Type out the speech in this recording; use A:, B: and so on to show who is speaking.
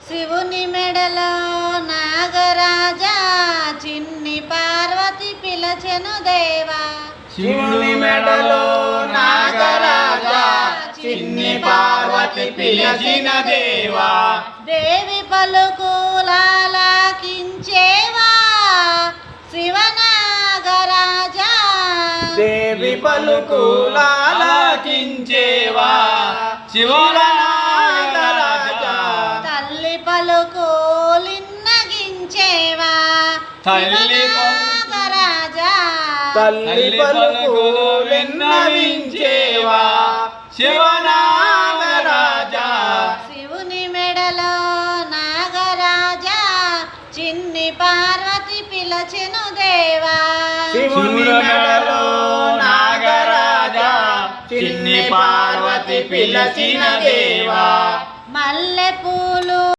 A: శివుని మెడలో నాగరాజా చిన్ని పార్వతి పిలచెను దేవా.
B: శివుని మెడలో నాగరాజా చిన్ని పార్వతి పిలిచిన దేవా.
A: దేవి పలుకులాలకించేవా శివనాగరాజా.
B: దేవి పలుకులాలకించేవా శివనాగరాజా.
A: తల్లి పలుకులిన్నగించేవా
B: తల్లి
A: నాగరాజా.
B: తల్లి పలుకులిన్నవించేవా శివనాగరాజా.
A: శివుని మెడలో నాగరాజా చిన్ని పార్వతి పిలచెను దేవా.
B: శివుని మెడలో నాగరాజా చిన్ని పార్వతి పిలిచిన దేవా.
A: మల్లె పూలు